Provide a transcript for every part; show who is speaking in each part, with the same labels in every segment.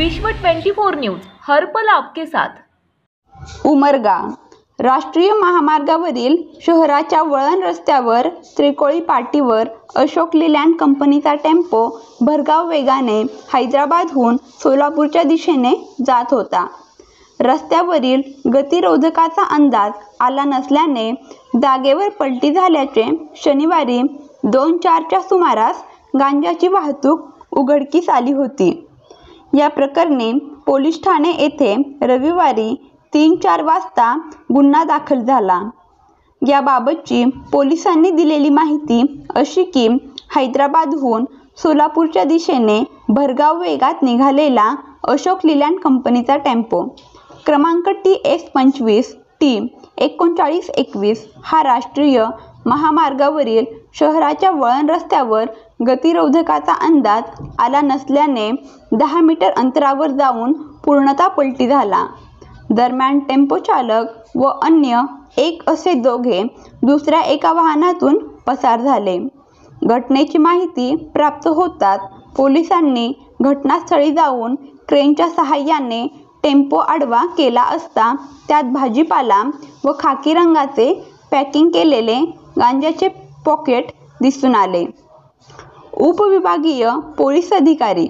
Speaker 1: विश्व 24 न्यूज हर पल आपके साथ।
Speaker 2: उमरगा राष्ट्रीय महामार्गावरील शहराच्या वळण रस्त्यावर त्रिकोळी पाटीवर अशोक लीलँड कंपनीचा टेम्पो भरधाव वेगाने हैदराबादहून सोलापूरच्या दिशेने जात होता। रस्त्यावरील गतिरोधकाचा अंदाज आला नसल्याने जागेवर पलटी झाल्याचे शनिवारी 2:04च्या सुमारास गांजाची वाहतूक उघडकीस आली होती। या प्रकरणी पोलीस ठाणे येथे रविवारी 3-4 वाजता गुन्हा दाखल झाला। याबाबतची पोलिसांनी दिलेली माहिती अशी की हैदराबादहून सोलापूरच्या दिशेने भरधाव वेगात निघालेला अशोक लीलँड कंपनीचा टेम्पो क्रमांक TS25 T3921 हा राष्ट्रीय महामार्गावरील शहराच्या वळण रस्त्यावर गतिरोधकाचा अंदाज आला नसल्याने 10 मीटर अंतरावर जाऊन पूर्णतः पलटी झाला। दरम्यान टेम्पो चालक व अन्य एक असे दोघे दुसऱ्या एका वाहनातून पसार झाले। घटनेची माहिती प्राप्त होताच पोलिसांनी घटनास्थळी जाऊन क्रेनच्या सहाय्याने टेम्पो आडवा केला असता त्यात भाजीपाला व खाकी रंगाचे पॅकिंग केलेले गांजाचे पॉकेट दिसून आले। उपविभागीय पोलीस अधिकारी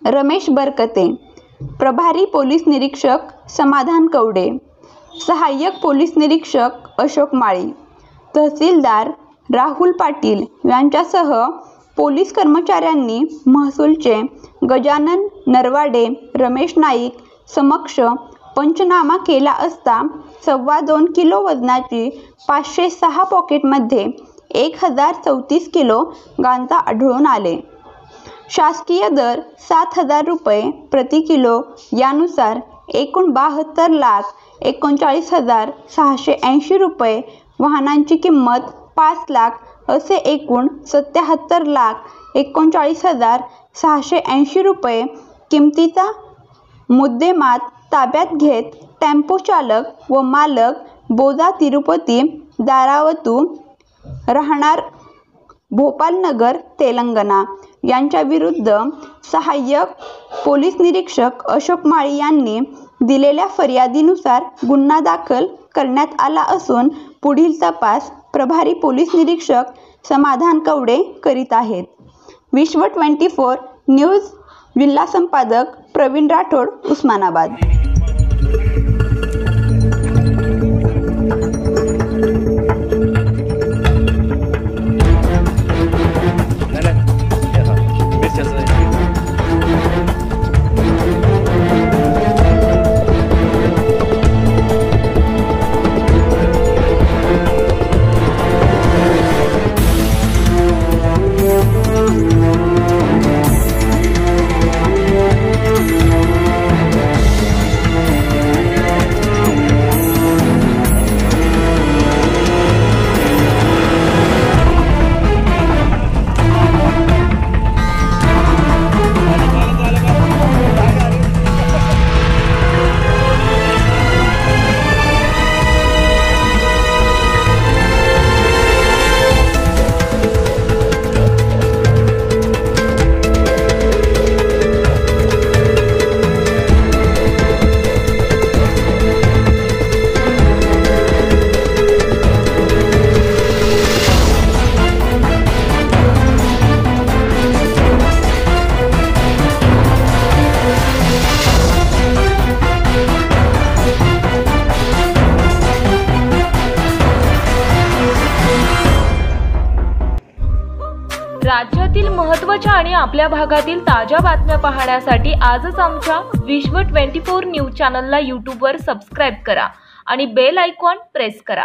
Speaker 2: रमेश बरकते, प्रभारी पोलीस निरीक्षक समाधान कवडे, सहाय्यक पोलीस निरीक्षक अशोक माळी, तहसीलदार राहुल पाटील यांच्यासह पोलीस कर्मचाऱ्यांनी महसूलचे गजानन नरवाडे, रमेश नाईक समक्ष पंचनामा केला असता 2.25 किलो वजनाची 506 पॉकेटमध्ये 1034 किलो गांजा आढळून आले। शासकीय दर 7,000 रुपये प्रति किलो यानुसार एकूण 72,39,680 रुपये, वाहनांची किंमत 5 लाख असे एकूण 77,39,680 रुपये किमतीचा मुद्देमाल ताब्यात घेत टेम्पो चालक व मालक बोजा तिरुपती दारावतू राहणार भोपाल नगर तेलंगणा यांच्या विरुद्ध सहाय्यक पोलीस निरीक्षक अशोक माळी यांनी दिलेल्या फिर्यादीनुसार गुन्हा दाखल करण्यात आला असून पुढील तपास प्रभारी पोलीस निरीक्षक समाधान कवडे करीत आहेत। विश्व 24 न्यूज जिल्हा संपादक प्रवीण राठोड, उस्मानाबाद।
Speaker 1: राज्यातील महत्त्वाच्या आणि आपल्या भागातील ताज्या बातम्या पाहण्यासाठी आजच आमच्या विश्व 24 न्यूज चॅनलला यूट्यूबवर सबस्क्राईब करा आणि बेल आयकॉन प्रेस करा।